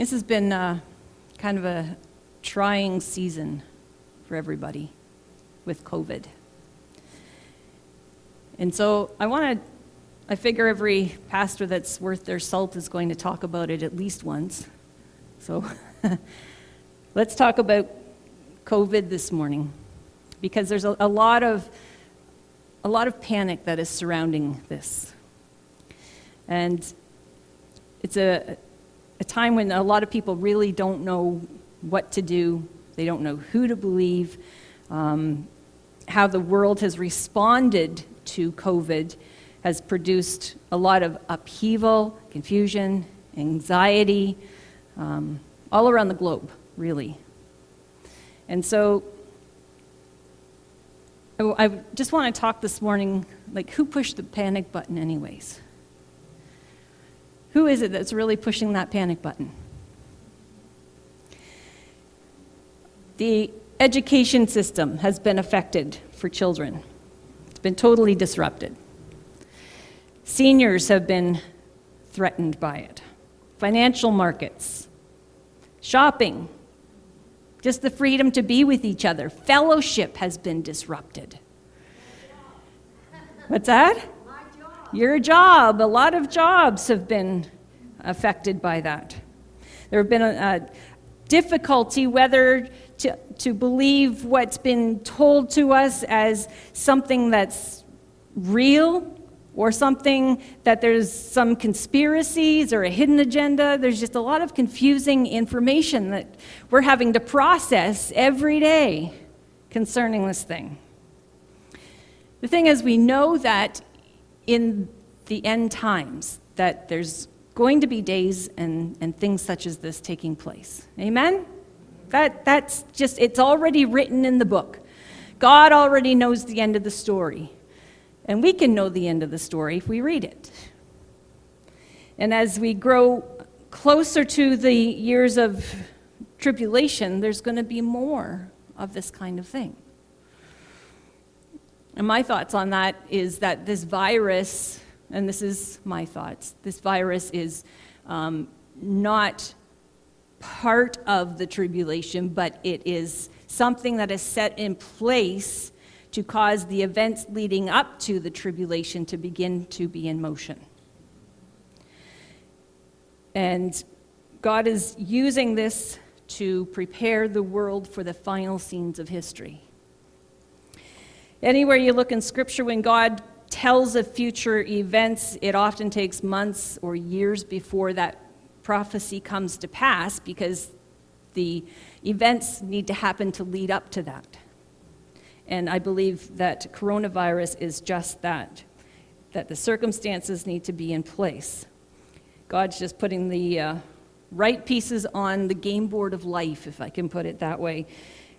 This has been kind of a trying season for everybody with COVID. And so I figure every pastor that's worth their salt is going to talk about it at least once. So let's talk about COVID this morning, because there's a lot of panic that is surrounding this. And it's a time when a lot of people really don't know what to do. They don't know who to believe. How the world has responded to COVID has produced a lot of upheaval, confusion, anxiety, all around the globe, really. And so I just want to talk this morning, like, who pushed the panic button anyways? Who is it that's really pushing that panic button? The education system has been affected for children. It's been totally disrupted. Seniors have been threatened by it. Financial markets, shopping, just the freedom to be with each other. Fellowship has been disrupted. What's that? Your job. A lot of jobs have been affected by that. There have been a difficulty whether to believe what's been told to us as something that's real or something that there's some conspiracies or a hidden agenda. There's just a lot of confusing information that we're having to process every day concerning this thing. The thing is, we know that in the end times, that there's going to be days and things such as this taking place. Amen? That's just, it's already written in the book. God already knows the end of the story. And we can know the end of the story if we read it. And as we grow closer to the years of tribulation, there's going to be more of this kind of thing. And my thoughts on that is that this virus, and this is my thoughts, this virus is not part of the tribulation, but it is something that is set in place to cause the events leading up to the tribulation to begin to be in motion. And God is using this to prepare the world for the final scenes of history. Anywhere you look in Scripture, when God tells of future events, it often takes months or years before that prophecy comes to pass, because the events need to happen to lead up to that. And I believe that coronavirus is just that the circumstances need to be in place. God's just putting the right pieces on the game board of life, if I can put it that way,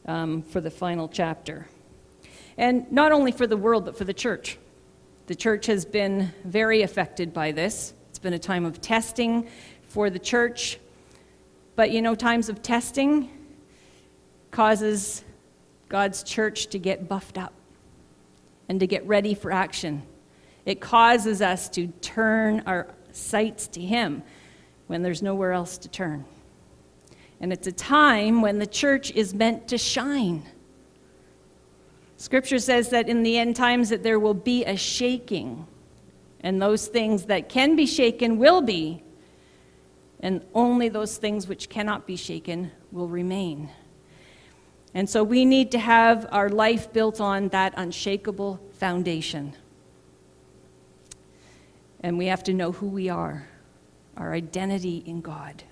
for the final chapter. And not only for the world, but for the church. The church has been very affected by this. It's been a time of testing for the church. But times of testing causes God's church to get buffed up and to get ready for action. It causes us to turn our sights to Him when there's nowhere else to turn. And it's a time when the church is meant to shine. Scripture says that in the end times that there will be a shaking, and those things that can be shaken will be, and only those things which cannot be shaken will remain. And so we need to have our life built on that unshakable foundation. And we have to know who we are, our identity in God.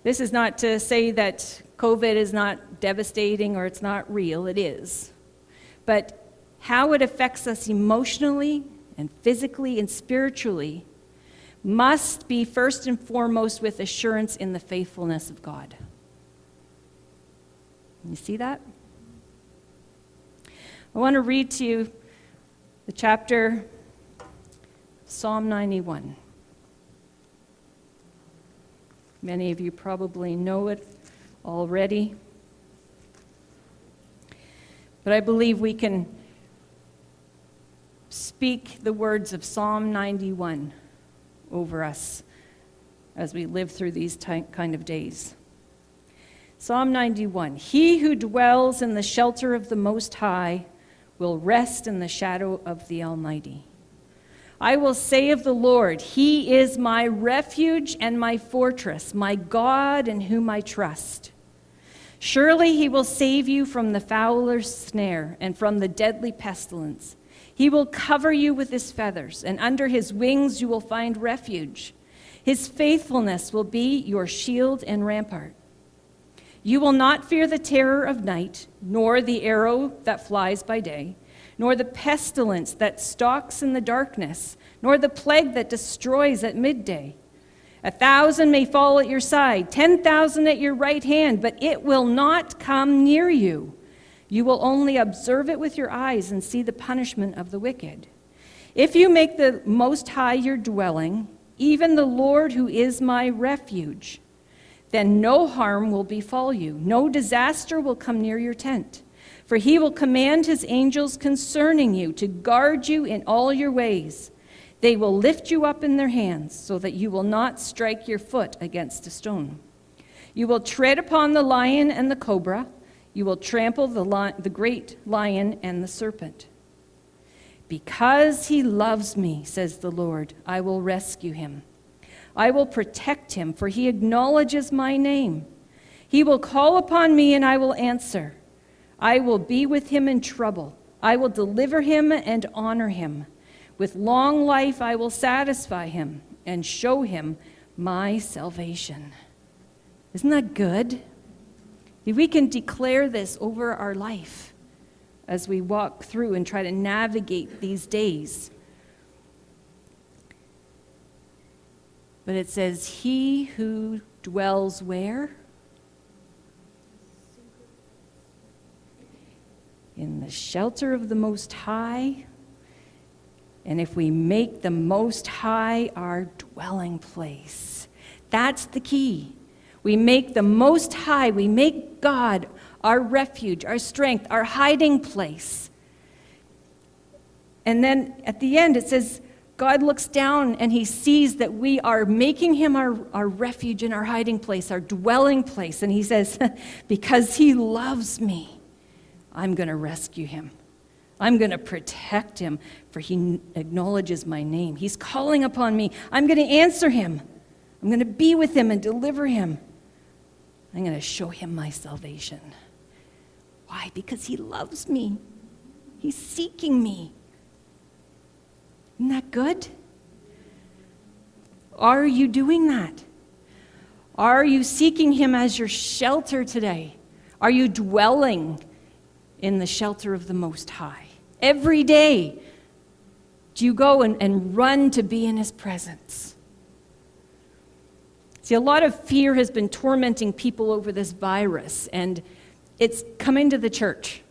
This is not to say that COVID is not devastating or it's not real. It is. But how it affects us emotionally and physically and spiritually must be first and foremost with assurance in the faithfulness of God. You see that? I want to read to you the chapter Psalm 91. Many of you probably know it already. But I believe we can speak the words of Psalm 91 over us as we live through these kind of days. Psalm 91, he who dwells in the shelter of the Most High will rest in the shadow of the Almighty. I will say of the Lord, he is my refuge and my fortress, my God in whom I trust. Surely he will save you from the fowler's snare and from the deadly pestilence. He will cover you with his feathers, and under his wings you will find refuge. His faithfulness will be your shield and rampart. You will not fear the terror of night, nor the arrow that flies by day, nor the pestilence that stalks in the darkness, nor the plague that destroys at midday. 1,000 may fall at your side, 10,000 at your right hand, but it will not come near you. You will only observe it with your eyes and see the punishment of the wicked. If you make the Most High your dwelling, even the Lord who is my refuge, then no harm will befall you, no disaster will come near your tent. For he will command his angels concerning you to guard you in all your ways. They will lift you up in their hands so that you will not strike your foot against a stone. You will tread upon the lion and the cobra. You will trample the great lion and the serpent. Because he loves me, says the Lord, I will rescue him. I will protect him, for he acknowledges my name. He will call upon me, and I will answer. I will be with him in trouble. I will deliver him and honor him. With long life I will satisfy him and show him my salvation. Isn't that good? We can declare this over our life as we walk through and try to navigate these days. But it says, he who dwells where? In the shelter of the Most High. And if we make the Most High our dwelling place, that's the key. We make the Most High, we make God our refuge, our strength, our hiding place. And then at the end it says, God looks down and he sees that we are making him our refuge and our hiding place, our dwelling place. And he says, because he loves me, I'm going to rescue him. I'm going to protect him, for he acknowledges my name. He's calling upon me. I'm going to answer him. I'm going to be with him and deliver him. I'm going to show him my salvation. Why? Because he loves me. He's seeking me. Isn't that good? Are you doing that? Are you seeking him as your shelter today? Are you dwelling in the shelter of the Most High? Every day, do you go and run to be in his presence? See, a lot of fear has been tormenting people over this virus, and it's coming to the church.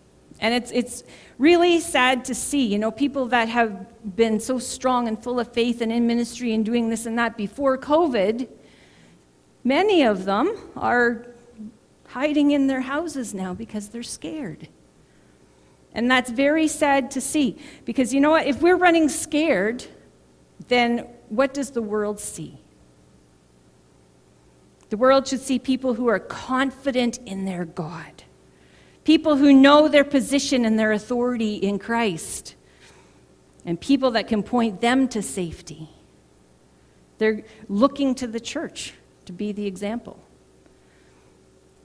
And it's really sad to see, people that have been so strong and full of faith and in ministry and doing this and that before COVID, many of them are hiding in their houses now because they're scared. And that's very sad to see, because you know what? If we're running scared, then what does the world see? The world should see people who are confident in their God. People who know their position and their authority in Christ. And people that can point them to safety. They're looking to the church to be the example.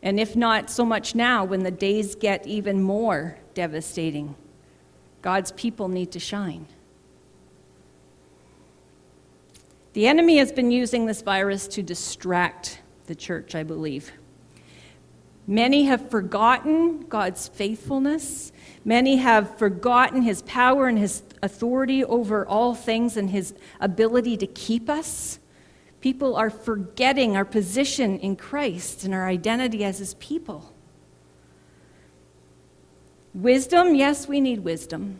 And if not so much now, when the days get even more devastating, God's people need to shine. The enemy has been using this virus to distract the church, I believe. Many have forgotten God's faithfulness. Many have forgotten his power and his authority over all things and his ability to keep us. People are forgetting our position in Christ and our identity as his people. Wisdom, yes, we need wisdom.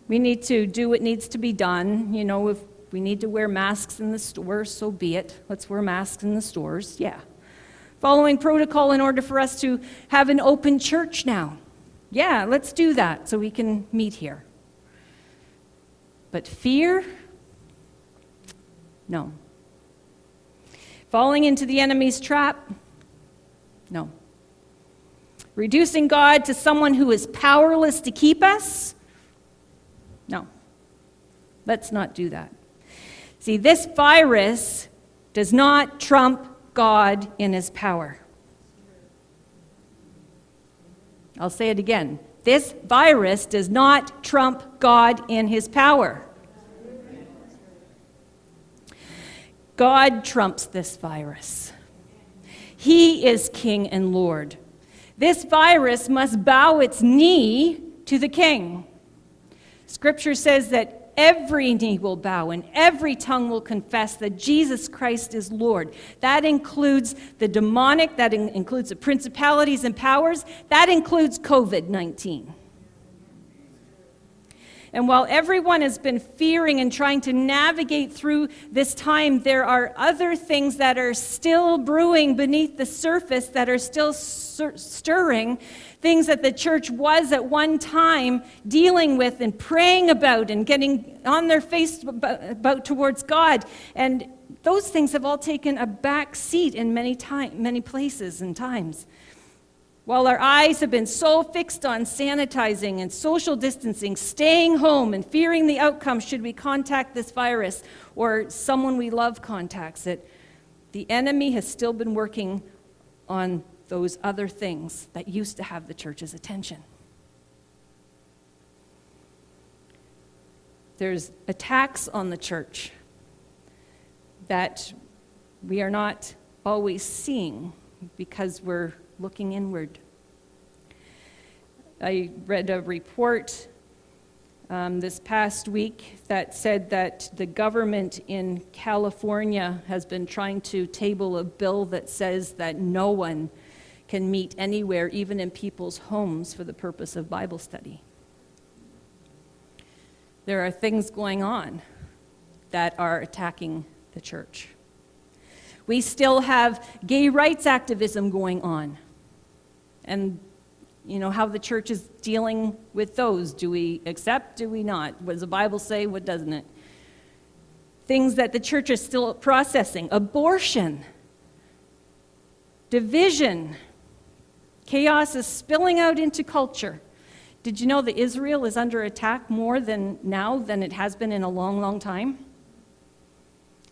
We need to do what needs to be done. If we need to wear masks in the stores, so be it. Let's wear masks in the stores, yeah. Following protocol in order for us to have an open church now. Yeah, let's do that so we can meet here. But fear? No. Falling into the enemy's trap? No. Reducing God to someone who is powerless to keep us? No. Let's not do that. See, this virus does not trump God in his power. I'll say it again. This virus does not trump God in his power. God trumps this virus. He is King and Lord. This virus must bow its knee to the King. Scripture says that every knee will bow and every tongue will confess that Jesus Christ is Lord. That includes the demonic, that includes the principalities and powers, that includes COVID-19. And while everyone has been fearing and trying to navigate through this time, there are other things that are still brewing beneath the surface, that are still stirring, things that the church was at one time dealing with and praying about and getting on their face about towards God. And those things have all taken a back seat in many places and times. While our eyes have been so fixed on sanitizing and social distancing, staying home and fearing the outcome should we contact this virus or someone we love contacts it, the enemy has still been working on those other things that used to have the church's attention. There's attacks on the church that we are not always seeing because we're looking inward. I read a report this past week that said that the government in California has been trying to table a bill that says that no one can meet anywhere, even in people's homes, for the purpose of Bible study. There are things going on that are attacking the church. We still have gay rights activism going on. And you know how the church is dealing with those. Do we accept? Do we not? What does the Bible say? What doesn't it? Things that the church is still processing. Abortion. Division. Chaos is spilling out into culture. Did you know that Israel is under attack more than it has been in a long, long time?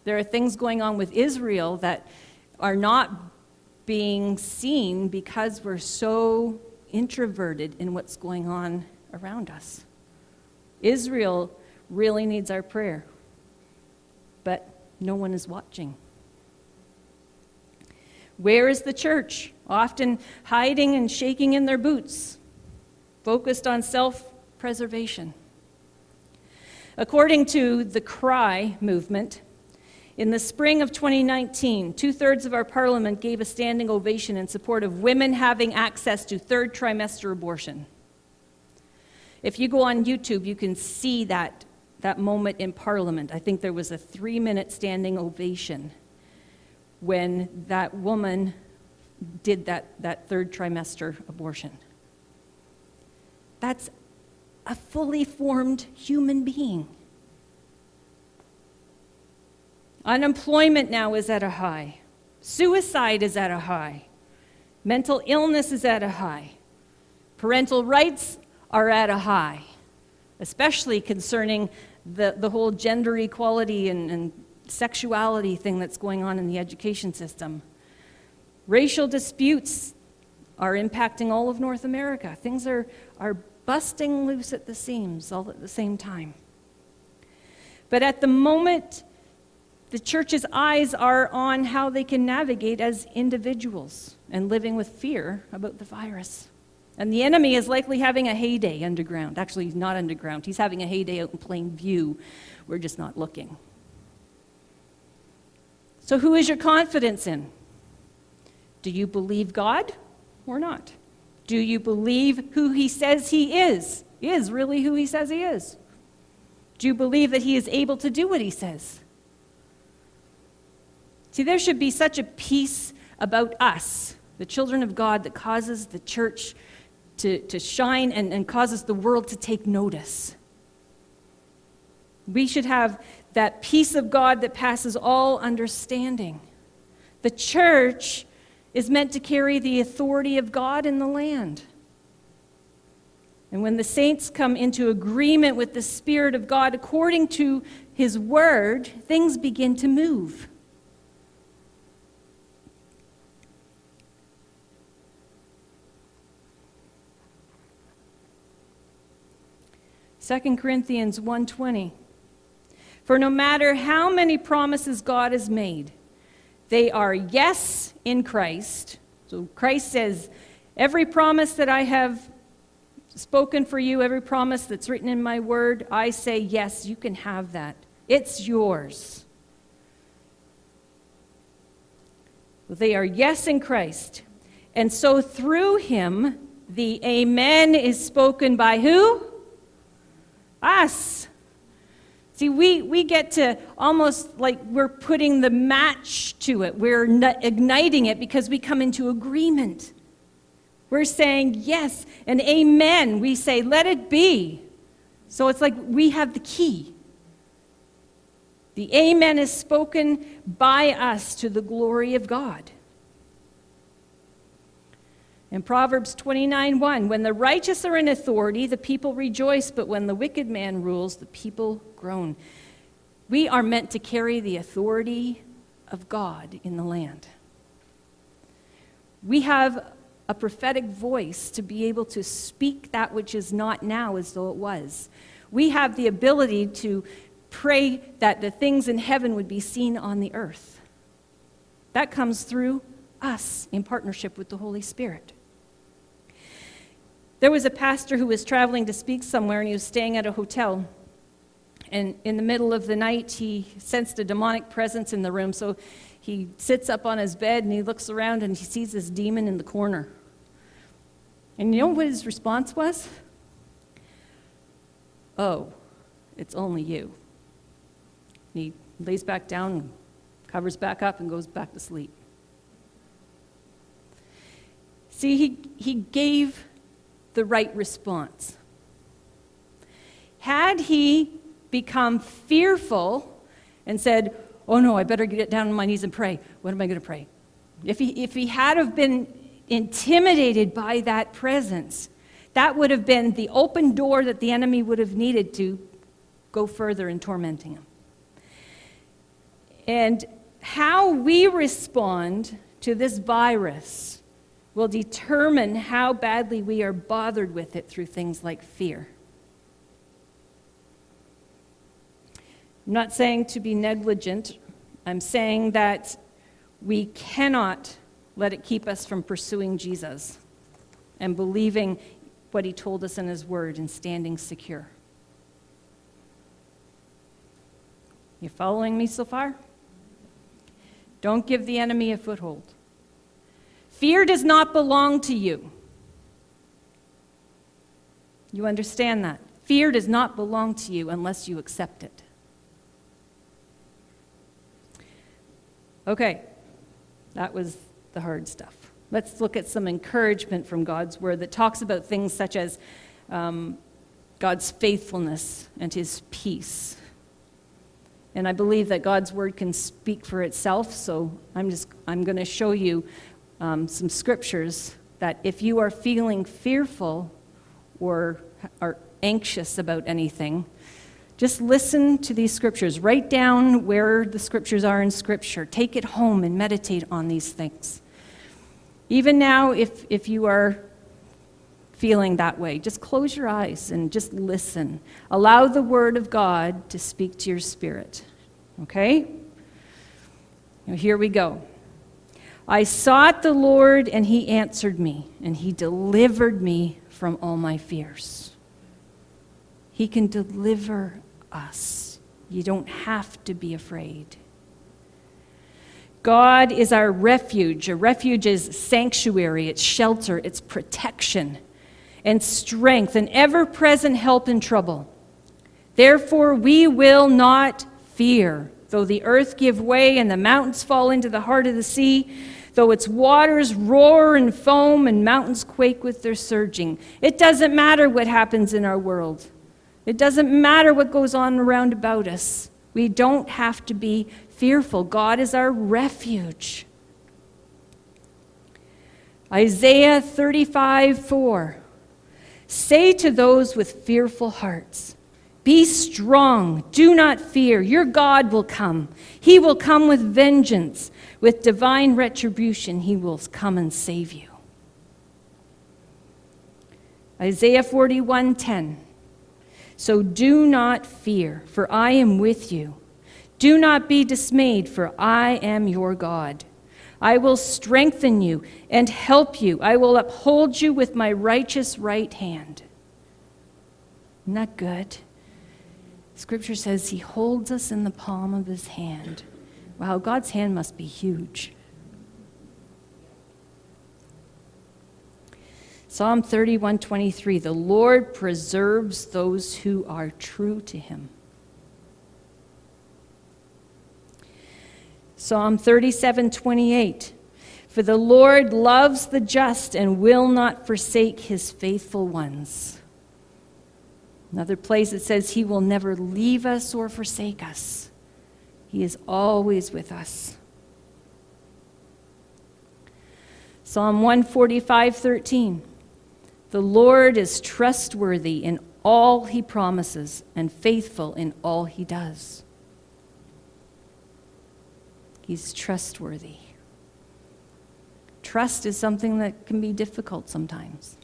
There are things going on with Israel that are not being seen because we're so introverted in what's going on around us. Israel really needs our prayer, but no one is watching. Where is the church? Often hiding and shaking in their boots, focused on self-preservation. According to the CRY movement, in the spring of 2019, 2/3 of our parliament gave a standing ovation in support of women having access to third trimester abortion. If you go on YouTube, you can see that moment in parliament. I think there was a 3-minute standing ovation when that woman did that third trimester abortion. That's a fully formed human being. Unemployment now is at a high. Suicide is at a high. Mental illness is at a high. Parental rights are at a high, especially concerning the whole gender equality and sexuality thing that's going on in the education system. Racial disputes are impacting all of North America. Things are busting loose at the seams all at the same time. But at the moment, the church's eyes are on how they can navigate as individuals and living with fear about the virus. And the enemy is likely having a heyday underground. Actually, he's not underground. He's having a heyday out in plain view. We're just not looking. So who is your confidence in? Do you believe God or not? Do you believe who he says he is? Is really who he says he is? Do you believe that he is able to do what he says? See, there should be such a peace about us, the children of God, that causes the church to shine and causes the world to take notice. We should have that peace of God that passes all understanding, The church is meant to carry the authority of God in the land. And when the saints come into agreement with the Spirit of God according to His Word, things begin to move. Second Corinthians 1:20. For no matter how many promises God has made, they are yes in Christ. So Christ says, every promise that I have spoken for you, every promise that's written in my word, I say, yes, you can have that. It's yours. They are yes in Christ. And so through him, the amen is spoken by who? Us. See, we get to almost like we're putting the match to it. We're igniting it because we come into agreement. We're saying yes and amen. We say, let it be. So it's like we have the key. The amen is spoken by us to the glory of God. In Proverbs 29:1, when the righteous are in authority, the people rejoice, but when the wicked man rules, the people groan. We are meant to carry the authority of God in the land. We have a prophetic voice to be able to speak that which is not now as though it was. We have the ability to pray that the things in heaven would be seen on the earth. That comes through us in partnership with the Holy Spirit. There was a pastor who was traveling to speak somewhere, and he was staying at a hotel. And in the middle of the night, he sensed a demonic presence in the room. So he sits up on his bed, and he looks around, and he sees this demon in the corner. And you know what his response was? Oh, it's only you. And he lays back down, covers back up, and goes back to sleep. See, he gave the right response. Had he become fearful and said, oh no, I better get down on my knees and pray. What am I going to pray? If he had have been intimidated by that presence, that would have been the open door that the enemy would have needed to go further in tormenting him. And how we respond to this virus will determine how badly we are bothered with it through things like fear. I'm not saying to be negligent. I'm saying that we cannot let it keep us from pursuing Jesus and believing what he told us in his word and standing secure. You following me so far? Don't give the enemy a foothold. Fear does not belong to you. You understand that? Fear does not belong to you unless you accept it. Okay, that was the hard stuff. Let's look at some encouragement from God's word that talks about things such as God's faithfulness and his peace. And I believe that God's word can speak for itself, so I'm going to show you some scriptures that if you are feeling fearful or are anxious about anything, just listen to these scriptures. Write down where the scriptures are in Scripture. Take it home and meditate on these things. Even now, if you are feeling that way, just close your eyes and just listen. Allow the Word of God to speak to your spirit. Okay? Now here we go. I sought the Lord, and he answered me, and he delivered me from all my fears. He can deliver us. You don't have to be afraid. God is our refuge. A refuge is sanctuary, it's shelter, it's protection, and strength, and ever-present help in trouble. Therefore we will not fear, though the earth give way and the mountains fall into the heart of the sea, though its waters roar and foam and mountains quake with their surging. It doesn't matter what happens in our world. It doesn't matter what goes on around about us. We don't have to be fearful. God is our refuge. Isaiah 35:4. Say to those with fearful hearts, be strong, do not fear. Your God will come. He will come with vengeance. With divine retribution, he will come and save you. Isaiah 41:10. So do not fear, for I am with you. Do not be dismayed, for I am your God. I will strengthen you and help you. I will uphold you with my righteous right hand. Isn't that good? Scripture says he holds us in the palm of his hand. Wow, God's hand must be huge. Psalm 31:23, the Lord preserves those who are true to him. Psalm 37:28, for the Lord loves the just and will not forsake his faithful ones. Another place it says he will never leave us or forsake us. He is always with us. Psalm 145:13, the Lord is trustworthy in all he promises and faithful in all he does. He's trustworthy. Trust is something that can be difficult sometimes.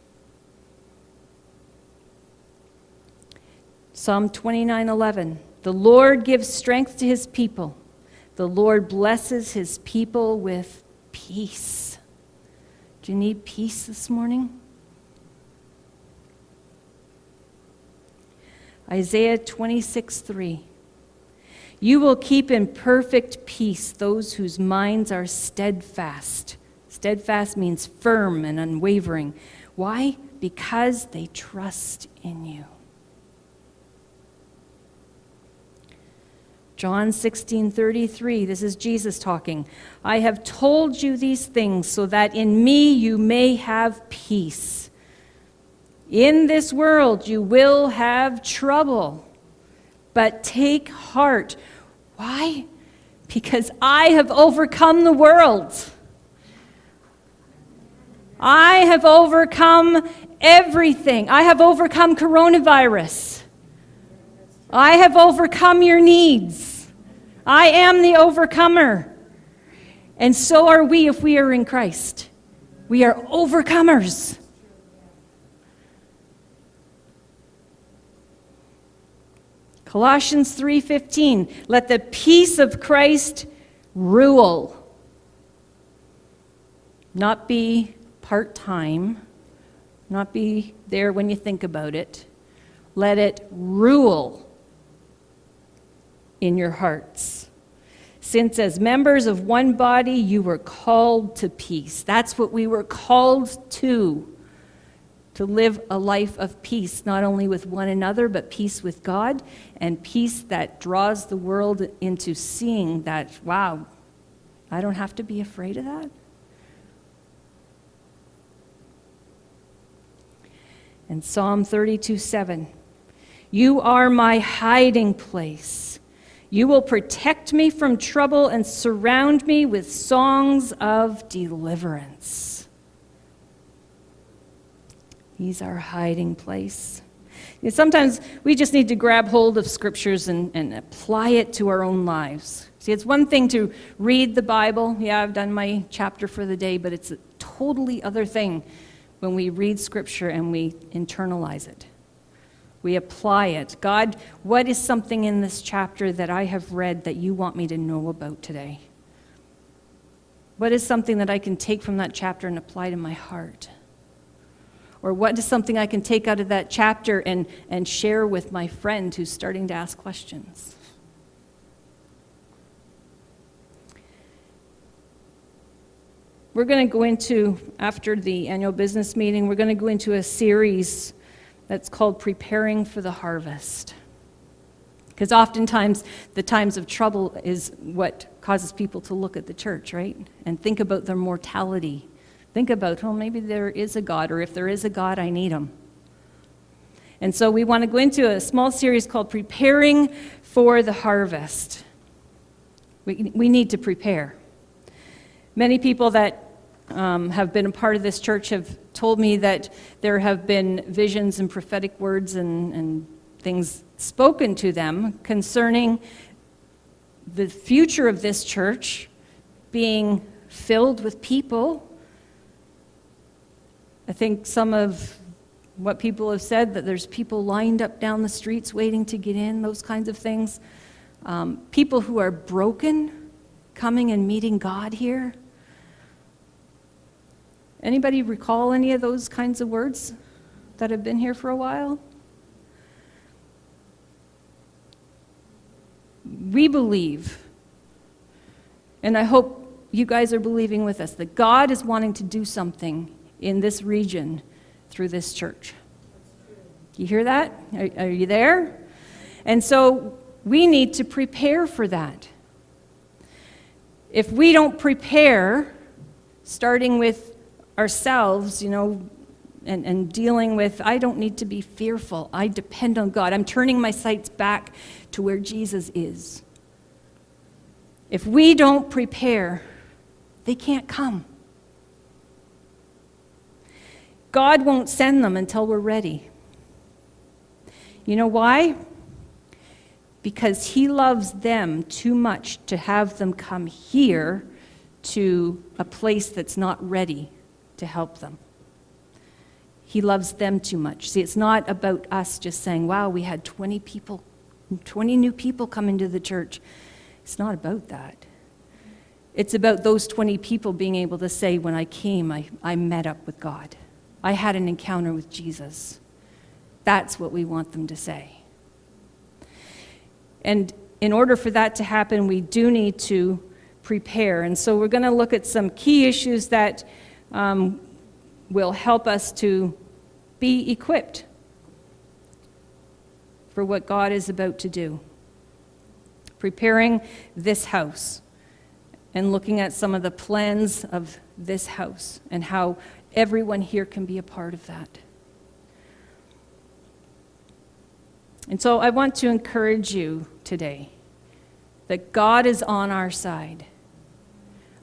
Psalm 29:11, the Lord gives strength to his people. The Lord blesses his people with peace. Do you need peace this morning? Isaiah 26:3. You will keep in perfect peace those whose minds are steadfast. Steadfast means firm and unwavering. Why? Because they trust in you. John 16:33, this is Jesus talking. I have told you these things so that in me you may have peace. In this world you will have trouble, but take heart. Why? Because I have overcome the world. I have overcome everything. I have overcome coronavirus. I have overcome your needs. I am the overcomer. And so are we if we are in Christ. We are overcomers. Colossians 3:15, let the peace of Christ rule. Not be part-time, not be there when you think about it. Let it rule in your hearts. Since as members of one body you were called to peace. That's what we were called to live a life of peace, not only with one another, but peace with God, and peace that draws the world into seeing that, wow, I don't have to be afraid of that. And Psalm 32:7, you are my hiding place. You will protect me from trouble and surround me with songs of deliverance. He's our hiding place. Sometimes we just need to grab hold of scriptures and apply it to our own lives. See, it's one thing to read the Bible. Yeah, I've done my chapter for the day, but it's a totally other thing when we read scripture and we internalize it. We apply it. God, what is something in this chapter that I have read that you want me to know about today? What is something that I can take from that chapter and apply to my heart? Or what is something I can take out of that chapter and share with my friend who's starting to ask questions? We're going to go into, after the annual business meeting, we're going to go into a series that's called Preparing for the Harvest. Because oftentimes the times of trouble is what causes people to look at the church, right? And think about their mortality. Think about, well, maybe there is a God, or if there is a God, I need him. And so we want to go into a small series called Preparing for the Harvest. We need to prepare. Many people that have been a part of this church have told me that there have been visions and prophetic words and things spoken to them concerning the future of this church being filled with people. I think some of what people have said, that there's people lined up down the streets waiting to get in, those kinds of things. People who are broken coming and meeting God here. Anybody recall any of those kinds of words that have been here for a while? We believe, and I hope you guys are believing with us, that God is wanting to do something in this region through this church. You hear that? Are you there? And so we need to prepare for that. If we don't prepare, starting with ourselves, and dealing with, I don't need to be fearful. I depend on God. I'm turning my sights back to where Jesus is. If we don't prepare, they can't come. God won't send them until we're ready. You know why? Because He loves them too much to have them come here to a place that's not ready to help them. He loves them too much. See, it's not about us just saying, wow, we had 20 new people come into the church. It's not about that. It's about those 20 people being able to say, when I came, I met up with God. I had an encounter with Jesus. That's what we want them to say. And in order for that to happen, we do need to prepare. And so we're going to look at some key issues that will help us to be equipped for what God is about to do. Preparing this house and looking at some of the plans of this house and how everyone here can be a part of that. And so I want to encourage you today that God is on our side.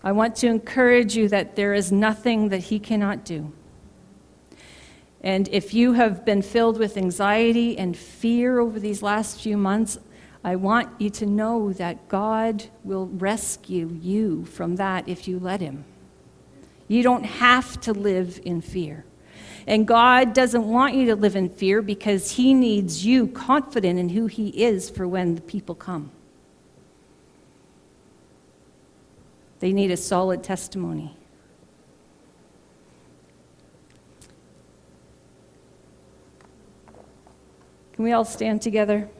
I want to encourage you that there is nothing that He cannot do. And if you have been filled with anxiety and fear over these last few months, I want you to know that God will rescue you from that if you let Him. You don't have to live in fear. And God doesn't want you to live in fear because He needs you confident in who He is for when the people come. They need a solid testimony. Can we all stand together?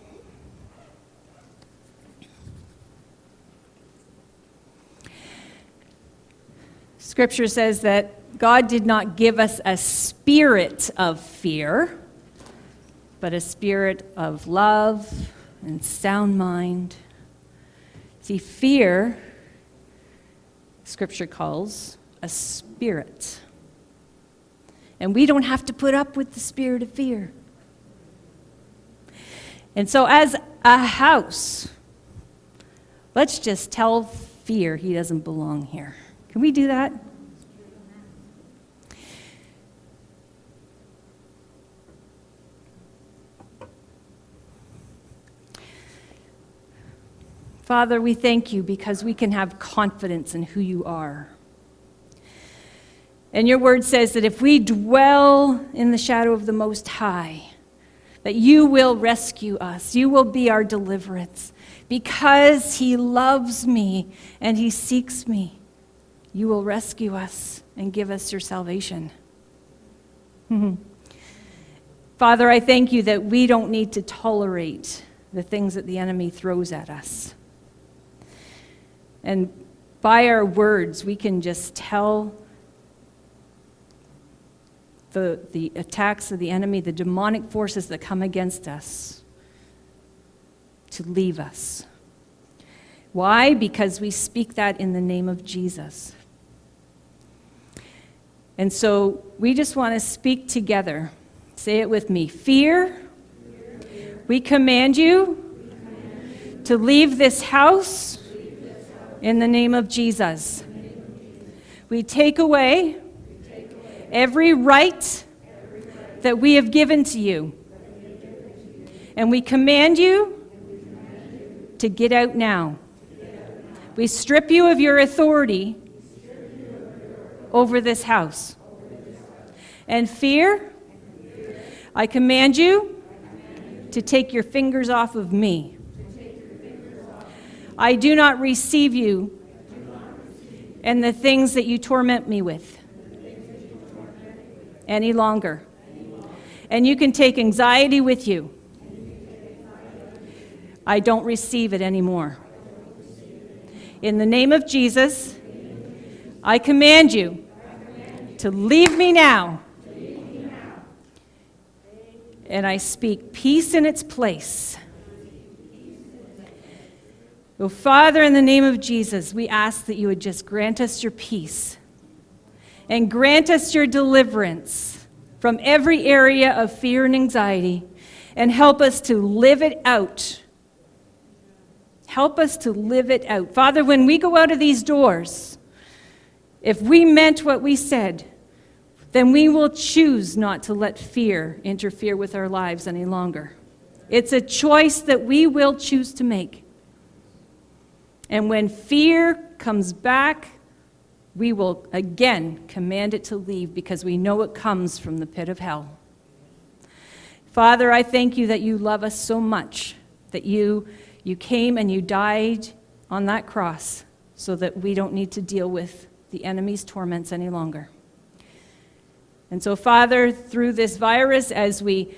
Scripture says that God did not give us a spirit of fear, but a spirit of love and sound mind. See, fear, Scripture calls a spirit. And we don't have to put up with the spirit of fear. And so as a house, let's just tell fear he doesn't belong here. Can we do that? Father, we thank you because we can have confidence in who you are. And your word says that if we dwell in the shadow of the Most High, that you will rescue us. You will be our deliverance. Because he loves me and he seeks me, you will rescue us and give us your salvation. Father, I thank you that we don't need to tolerate the things that the enemy throws at us. And by our words, we can just tell the attacks of the enemy, the demonic forces that come against us, to leave us. Why? Because we speak that in the name of Jesus. And so we just want to speak together. Say it with me. Fear, we command you to leave this house in the name of Jesus. We take away every right that we have given to you. And we command you to get out now. We strip you of your authority over this house. And fear, I command you to take your fingers off of me. I do not receive you and the things that you torment me with any longer. And you can take anxiety with you. I don't receive it anymore. In the name of Jesus, I command you to leave me now. And I speak peace in its place. Oh, Father, in the name of Jesus, we ask that you would just grant us your peace and grant us your deliverance from every area of fear and anxiety, and help us to live it out. Help us to live it out. Father, when we go out of these doors, if we meant what we said, then we will choose not to let fear interfere with our lives any longer. It's a choice that we will choose to make. And when fear comes back, we will again command it to leave, because we know it comes from the pit of hell. Father, I thank you that you love us so much, that you came and you died on that cross so that we don't need to deal with the enemy's torments any longer. And so, Father, through this virus, as we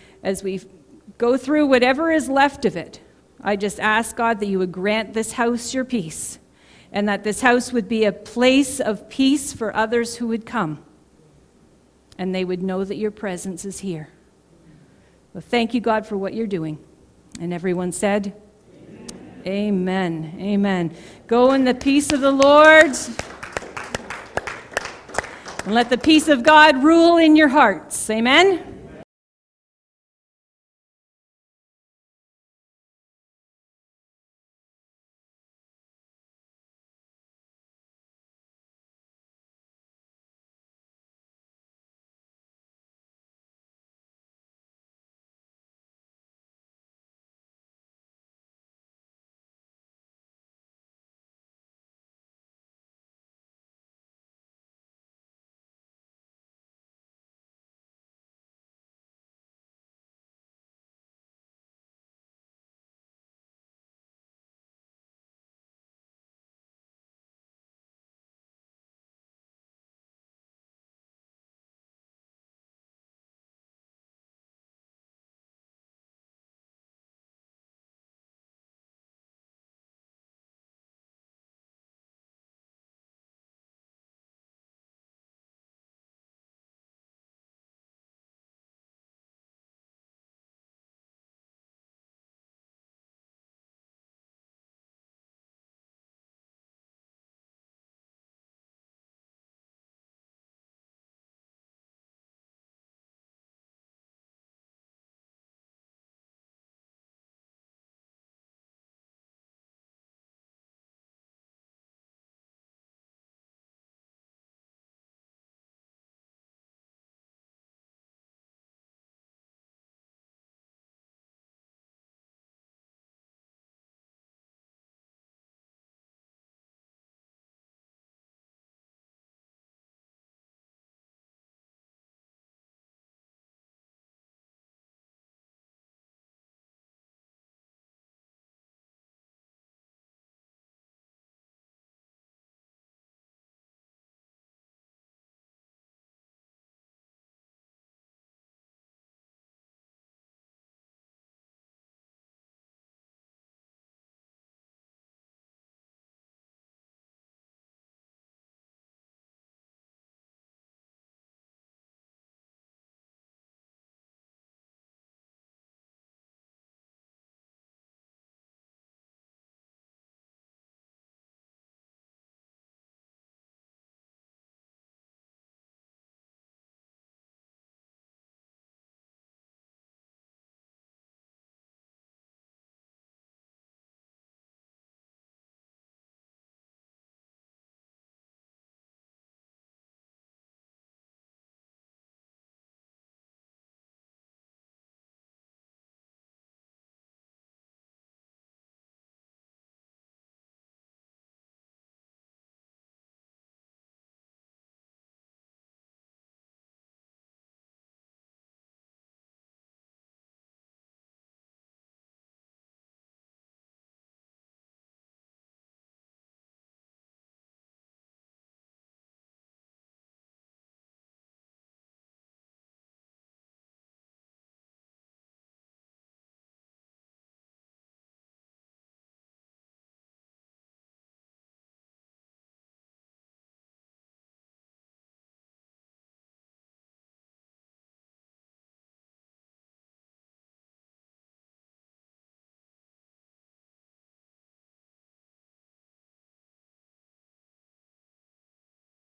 go through whatever is left of it, I just ask, God, that you would grant this house your peace, and that this house would be a place of peace for others who would come, and they would know that your presence is here. Well, thank you, God, for what you're doing. And everyone said, Amen. Amen. Go in the peace of the Lord, and let the peace of God rule in your hearts. Amen.